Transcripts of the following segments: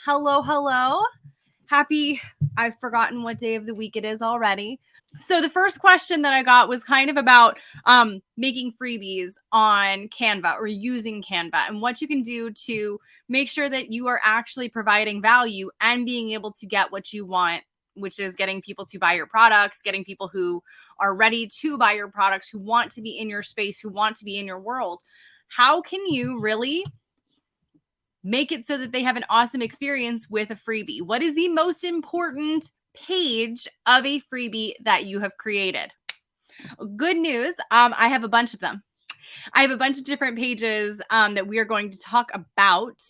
Hello, hello. I've forgotten what day of the week it is already. So the first question that I got was kind of about making freebies on Canva or using Canva and what you can do to make sure that you are actually providing value and being able to get what you want, which is getting people to buy your products, getting people who are ready to buy your products, who want to be in your space, who want to be in your world. How can you really make it so that they have an awesome experience with a freebie? What is the most important page of a freebie that you have created? Good news, I have a bunch of them. I have a bunch of different pages that we are going to talk about.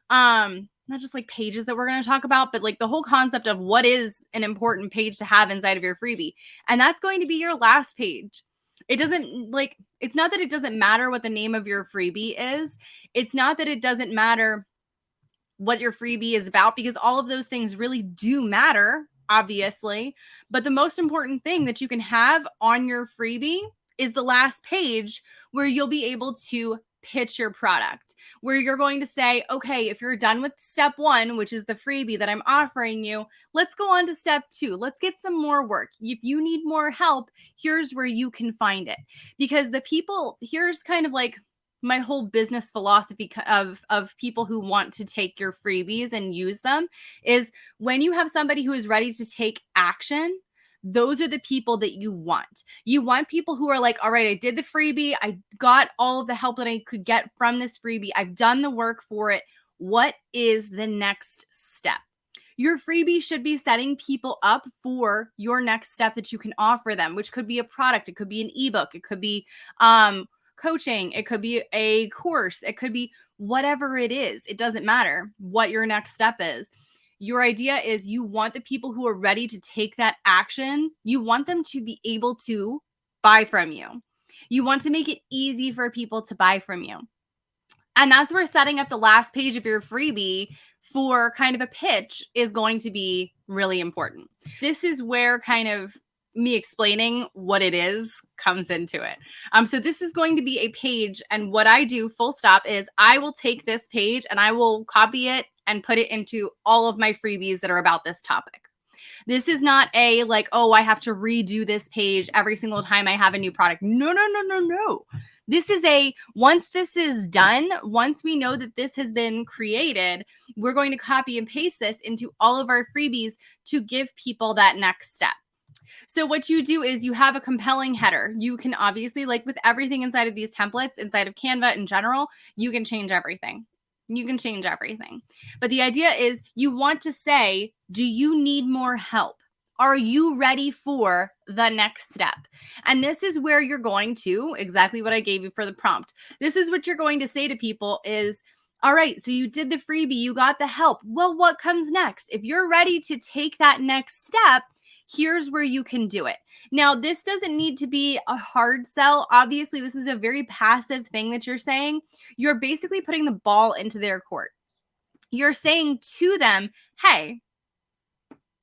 Not just like pages that we're going to talk about, but like the whole concept of what is an important page to have inside of your freebie. And that's going to be your last page. It's not that it doesn't matter what the name of your freebie is. It's not that it doesn't matter what your freebie is about, because all of those things really do matter, obviously. But the most important thing that you can have on your freebie is the last page, where you'll be able to pitch your product, where you're going to say, okay, if you're done with step 1, which is the freebie that I'm offering you, let's go on to step 2. Let's get some more work. If you need more help, here's where you can find it. Because here's kind of like my whole business philosophy of people who want to take your freebies and use them is, when you have somebody who is ready to take action, those are the people that you want. You want people who are like, all right, I did the freebie. I got all of the help that I could get from this freebie. I've done the work for it. What is the next step? Your freebie should be setting people up for your next step that you can offer them, which could be a product. It could be an ebook. It could be coaching. It could be a course. It could be whatever it is. It doesn't matter what your next step is. Your idea is, you want the people who are ready to take that action. You want them to be able to buy from you. You want to make it easy for people to buy from you. And that's where setting up the last page of your freebie for kind of a pitch is going to be really important. This is where kind of me explaining what it is comes into it. So this is going to be a page, and what I do, full stop, is I will take this page and I will copy it and put it into all of my freebies that are about this topic. This is not a like, oh, I have to redo this page every single time I have a new product. No. This is once this is done, once we know that this has been created, we're going to copy and paste this into all of our freebies to give people that next step. So what you do is you have a compelling header. You can obviously, like with everything inside of these templates, inside of Canva in general, you can change everything. But the idea is, you want to say, do you need more help? Are you ready for the next step? And this is where you're going to, exactly what I gave you for the prompt. This is what you're going to say to people is, all right, so you did the freebie, you got the help. Well, what comes next? If you're ready to take that next step, here's where you can do it. Now, this doesn't need to be a hard sell. Obviously, this is a very passive thing that you're saying. You're basically putting the ball into their court. You're saying to them, hey,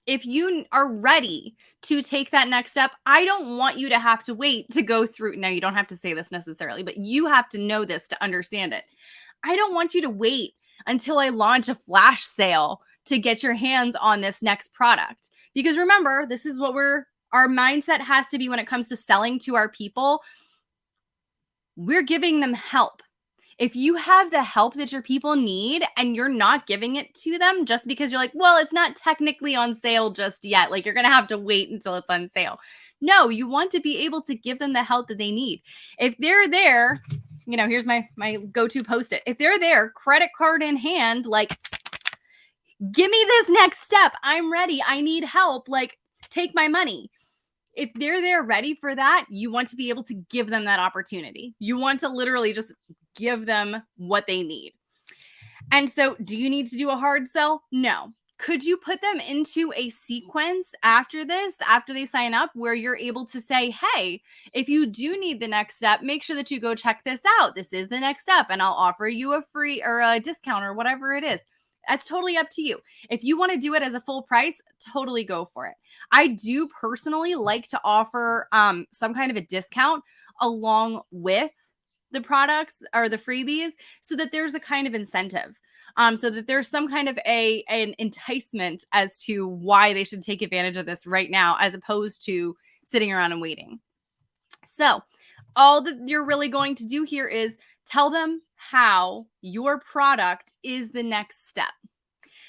if you are ready to take that next step, I don't want you to have to wait to go through. Now, you don't have to say this necessarily, but you have to know this to understand it. I don't want you to wait until I launch a flash sale to get your hands on this next product. Because remember, this is what our mindset has to be when it comes to selling to our people. We're giving them help. If you have the help that your people need and you're not giving it to them just because you're like, well, it's not technically on sale just yet, like you're going to have to wait until it's on sale. No, you want to be able to give them the help that they need. If they're there, here's my go-to post-it. If they're there, credit card in hand, like, give me this next step. I'm ready. I need help. Like, take my money. If they're there ready for that, you want to be able to give them that opportunity. You want to literally just give them what they need. And so, do you need to do a hard sell? No. Could you put them into a sequence after this, after they sign up, where you're able to say, hey, if you do need the next step, make sure that you go check this out. This is the next step, and I'll offer you a free or a discount or whatever it is. That's totally up to you. If you want to do it as a full price, totally go for it. I do personally like to offer some kind of a discount along with the products or the freebies so that there's a kind of incentive. so that there's some kind of an enticement as to why they should take advantage of this right now, as opposed to sitting around and waiting. So all that you're really going to do here is tell them how your product is the next step.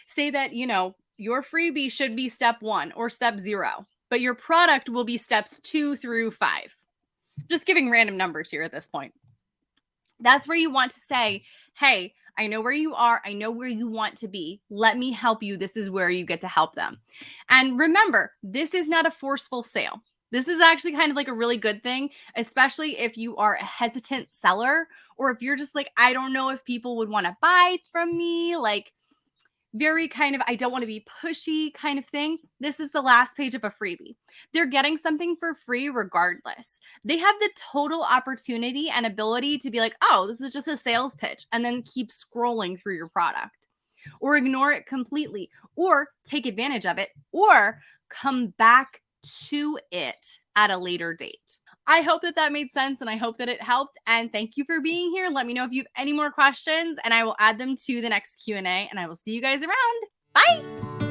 Say that, your freebie should be step 1 or step 0, but your product will be steps 2 through 5. Just giving random numbers here at this point. That's where you want to say, hey, I know where you are. I know where you want to be. Let me help you. This is where you get to help them. And remember, this is not a forceful sale. This is actually kind of like a really good thing, especially if you are a hesitant seller, or if you're just like, I don't know if people would want to buy from me, like very kind of, I don't want to be pushy kind of thing. This is the last page of a freebie. They're getting something for free regardless. They have the total opportunity and ability to be like, oh, this is just a sales pitch, and then keep scrolling through your product, or ignore it completely, or take advantage of it, or come back to it at a later date. I hope that made sense, and I hope that it helped. And thank you for being here. Let me know if you have any more questions, and I will add them to the next Q&A, and I will see you guys around. Bye.